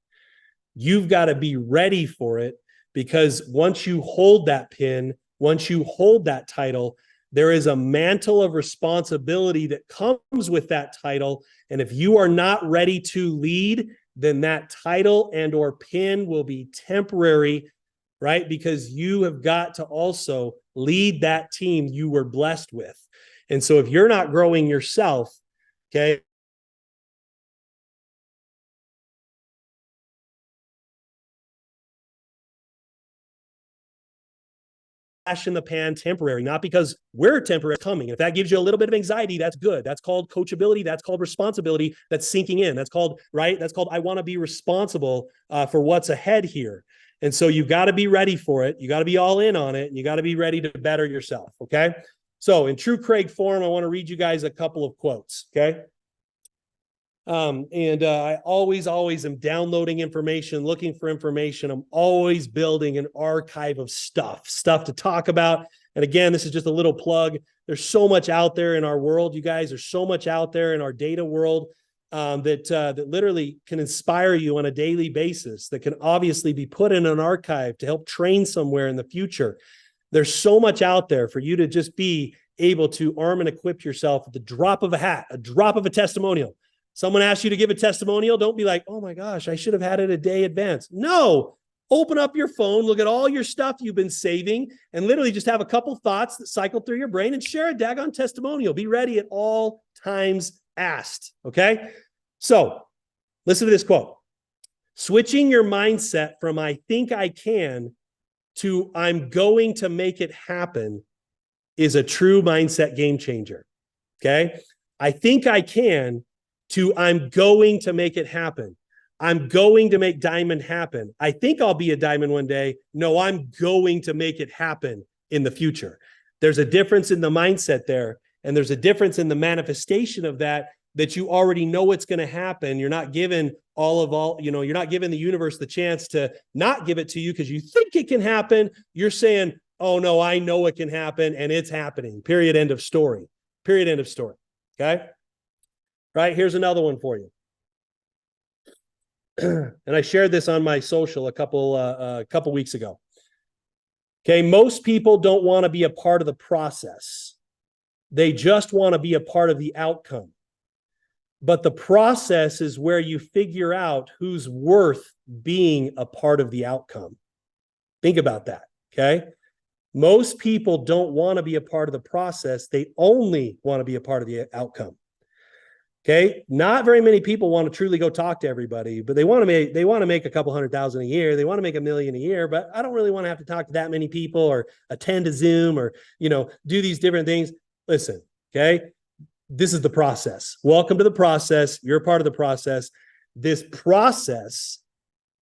Speaker 2: You've got to be ready for it because once you hold that pin, once you hold that title, there is a mantle of responsibility that comes with that title. And if you are not ready to lead, then that title and or pin will be temporary, right? Because you have got to also lead that team you were blessed with. And so if you're not growing yourself, okay, flash in the pan temporary, not because we're temporary coming. If that gives you a little bit of anxiety, that's good. That's called coachability. That's called responsibility. That's sinking in. That's called, right? That's called, I want to be responsible for what's ahead here. And so you've got to be ready for it. You got to be all in on it. And you got to be ready to better yourself. Okay. So in true Craig form, I want to read you guys a couple of quotes. Okay. I always am downloading information, looking for information. I'm always building an archive of stuff to talk about. And again, this is just a little plug. There's so much out there in our world, you guys. There's so much out there in our data world that literally can inspire you on a daily basis, that can obviously be put in an archive to help train somewhere in the future. There's so much out there for you to just be able to arm and equip yourself at the drop of a hat, a drop of a testimonial. Someone asks you to give a testimonial, don't be like, oh my gosh, I should have had it a day advance. No, open up your phone, look at all your stuff you've been saving, and literally just have a couple thoughts that cycle through your brain and share a daggone testimonial. Be ready at all times asked, okay? So listen to this quote. Switching your mindset from I think I can to I'm going to make it happen is a true mindset game changer, okay? I think I can to I'm going to make it happen. I'm going to make diamond happen. I think I'll be a diamond one day. No, I'm going to make it happen in the future. There's a difference in the mindset there, and there's a difference in the manifestation of that you already know it's going to happen. You're not given you're not giving the universe the chance to not give it to you because you think it can happen. You're saying, oh no, I know it can happen and it's happening. Period. End of story. Period. End of story. Okay. Right. Here's another one for you. And I shared this on my social a couple weeks ago. Okay. Most people don't want to be a part of the process. They just want to be a part of the outcome. But the process is where you figure out who's worth being a part of the outcome. Think about that, okay? Most people don't want to be a part of the process. They only want to be a part of the outcome, okay? Not very many people want to truly go talk to everybody, but they want to make a couple $100,000 a year. They want to make $1 million a year, but I don't really want to have to talk to that many people or attend a Zoom or, do these different things. Listen, okay? This is the process. Welcome to the process. You're a part of the process. This process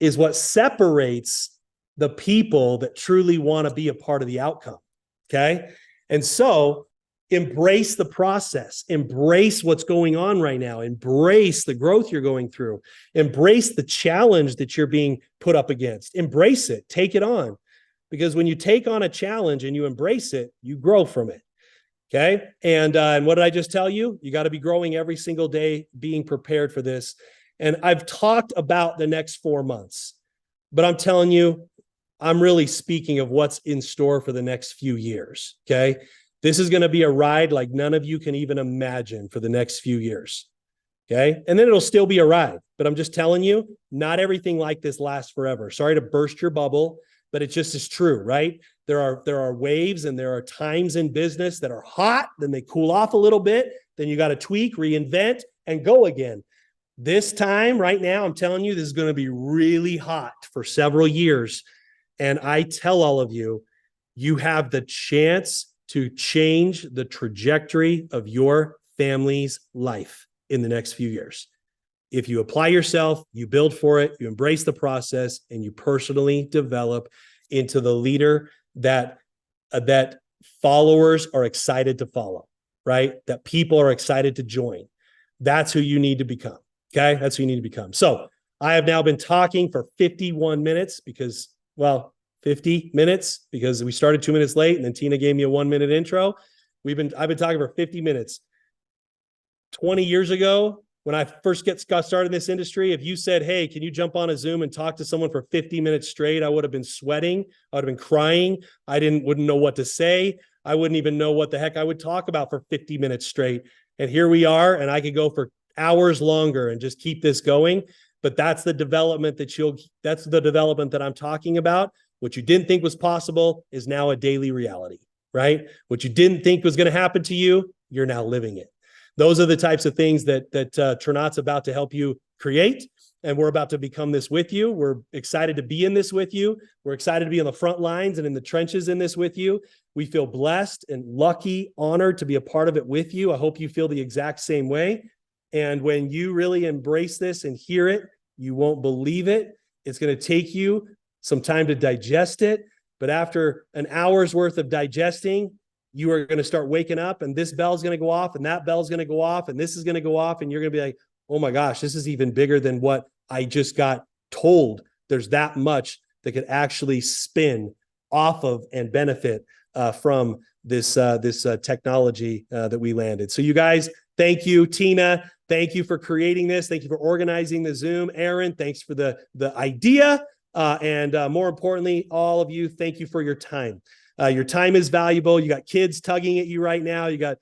Speaker 2: is what separates the people that truly want to be a part of the outcome. Okay. And so embrace the process, embrace what's going on right now, embrace the growth you're going through, embrace the challenge that you're being put up against, embrace it, take it on. because when you take on a challenge and you embrace it, you grow from it. Okay. And what did I just tell you? You got to be growing every single day, being prepared for this. And I've talked about the next 4 months, but I'm telling you, I'm really speaking of what's in store for the next few years. Okay. This is going to be a ride like none of you can even imagine for the next few years. Okay. And then it'll still be a ride, but I'm just telling you, not everything like this lasts forever. Sorry to burst your bubble, but it just is true, right? There are waves and there are times in business that are hot, then they cool off a little bit, then you got to tweak, reinvent, and go again. This time right now, I'm telling you, this is going to be really hot for several years. And I tell all of you, you have the chance to change the trajectory of your family's life in the next few years. If you apply yourself, you build for it, you embrace the process, and you personally develop into the leader that followers are excited to follow, right? That people are excited to join. That's who you need to become. Okay, that's who you need to become. So I have now been talking for 51 minutes because, well, 50 minutes because we started 2 minutes late, and then Tina gave me a 1 minute intro. I've been talking for 50 minutes. 20 years ago, when I first got started in this industry, if you said, hey, can you jump on a Zoom and talk to someone for 50 minutes straight, I would have been sweating. I would have been crying. I wouldn't know what to say. I wouldn't even know what the heck I would talk about for 50 minutes straight. And here we are, and I could go for hours longer and just keep this going. But that's the development that's the development that I'm talking about. What you didn't think was possible is now a daily reality, right? What you didn't think was going to happen to you, you're now living it. Those are the types of things that Tranont's about to help you create. And we're about to become this with you. We're excited to be in this with you. We're excited to be on the front lines and in the trenches in this with you. We feel blessed and lucky, honored to be a part of it with you. I hope you feel the exact same way. And when you really embrace this and hear it, you won't believe it. It's going to take you some time to digest it. But after an hour's worth of digesting, you are going to start waking up, and this bell's going to go off, and that bell's going to go off, and this is going to go off, and you're going to be like, oh my gosh, this is even bigger than what I just got told. There's that much that could actually spin off of and benefit from this technology that we landed. So you guys, thank you. Tina, thank you for creating this. Thank you for organizing the Zoom. Aaron, thanks for the idea. And more importantly, all of you, thank you for your time. Your time is valuable. You got kids tugging at you right now. You got,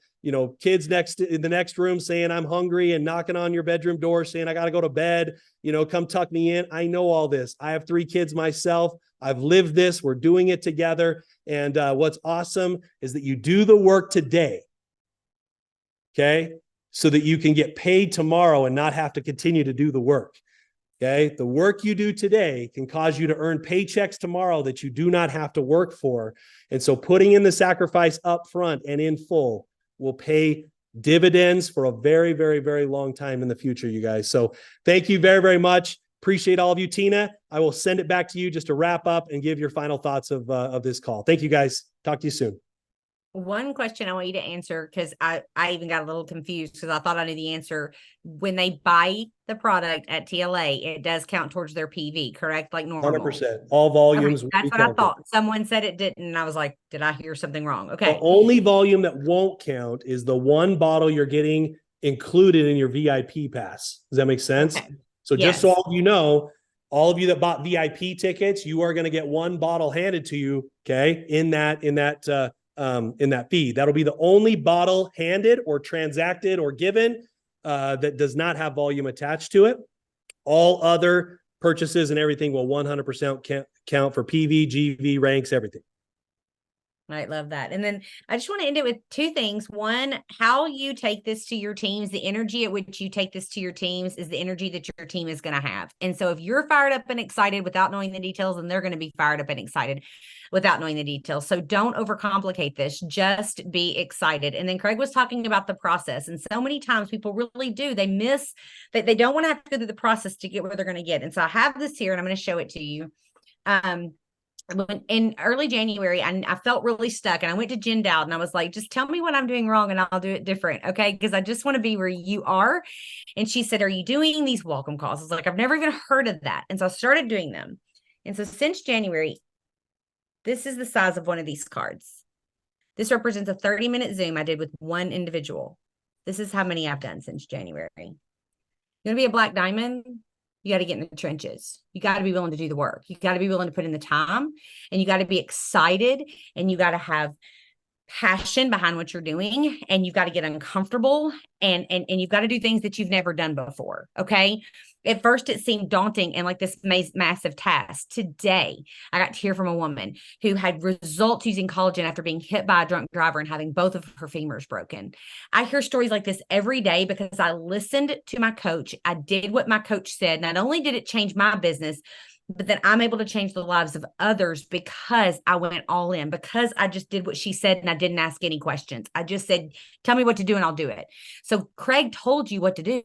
Speaker 2: kids in the next room saying, I'm hungry, and knocking on your bedroom door saying, I got to go to bed, come tuck me in. I know all this. I have 3 kids myself. I've lived this. We're doing it together. And what's awesome is that you do the work today. Okay. So that you can get paid tomorrow and not have to continue to do the work. Okay. The work you do today can cause you to earn paychecks tomorrow that you do not have to work for. And so putting in the sacrifice up front and in full will pay dividends for a very, very, very long time in the future, you guys. So thank you very, very much. Appreciate all of you. Tina, I will send it back to you just to wrap up and give your final thoughts of this call. Thank you, guys. Talk to you soon.
Speaker 1: One question I want you to answer, because I even got a little confused because I thought I knew the answer. When they buy the product at TLA, it does count towards their PV, correct? Like normal.
Speaker 2: 100%. All volumes.
Speaker 1: Okay, that's what I thought. Someone said it didn't, and I was like, did I hear something wrong? Okay.
Speaker 2: The only volume that won't count is the one bottle you're getting included in your VIP pass. Does that make sense? Okay. So just so all of you know, all of you that bought VIP tickets, you are going to get one bottle handed to you, okay, in that fee. That'll be the only bottle handed or transacted or given that does not have volume attached to it. All other purchases and everything will 100% count for PV, GV, ranks, everything.
Speaker 1: I love that. And then I just want to end it with 2 things. One, how you take this to your teams, the energy at which you take this to your teams is the energy that your team is going to have. And so if you're fired up and excited without knowing the details, then they're going to be fired up and excited without knowing the details. So don't overcomplicate this. Just be excited. And then Craig was talking about the process. And so many times people really do. They miss that they don't want to have to go through the process to get where they're going to get. And so I have this here, and I'm going to show it to you. In early January, I felt really stuck, and I went to Jen Dowd and I was like, just tell me what I'm doing wrong and I'll do it different. Okay. Because I just want to be where you are. And she said, are you doing these welcome calls? I was like, I've never even heard of that. And so I started doing them. And so since January, This is the size of one of these cards. This represents a 30-minute Zoom I did with one individual. This is how many I've done since January. You want to be a black diamond? You got to get in the trenches. You got to be willing to do the work. You got to be willing to put in the time, and you got to be excited, and you got to have passion behind what you're doing, and you've got to get uncomfortable, and you've got to do things that you've never done before. Okay. At first it seemed daunting and like this massive task. Today, I got to hear from a woman who had results using collagen after being hit by a drunk driver and having both of her femurs broken. I hear stories like this every day because I listened to my coach. I did what my coach said. Not only did it change my business, but then I'm able to change the lives of others because I went all in, because I just did what she said and I didn't ask any questions. I just said, tell me what to do and I'll do it. So Craig told you what to do.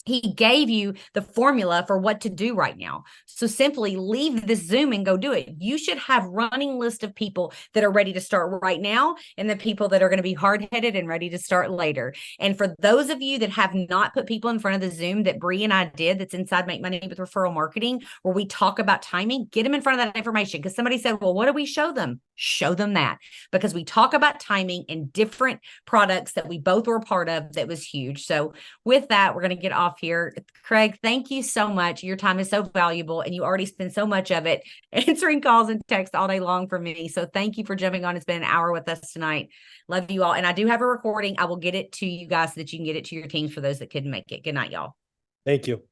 Speaker 1: He gave you the formula for what to do right now. So simply leave this Zoom and go do it. You should have running list of people that are ready to start right now and the people that are going to be hard-headed and ready to start later. And for those of you that have not put people in front of the Zoom that Bree and I did, that's inside Make Money with Referral Marketing, where we talk about timing, get them in front of that information. Because somebody said, well, what do we show them? Show them that, because we talk about timing and different products that we both were a part of. That was huge. So with that, we're going to get off here. Craig, thank you so much. Your time is so valuable, and you already spend so much of it answering calls and texts all day long for me. So thank you for jumping on. It's been an hour with us tonight. Love you all. And I do have a recording. I will get it to you guys so that you can get it to your teams for those that couldn't make it. Good night, y'all.
Speaker 2: Thank you.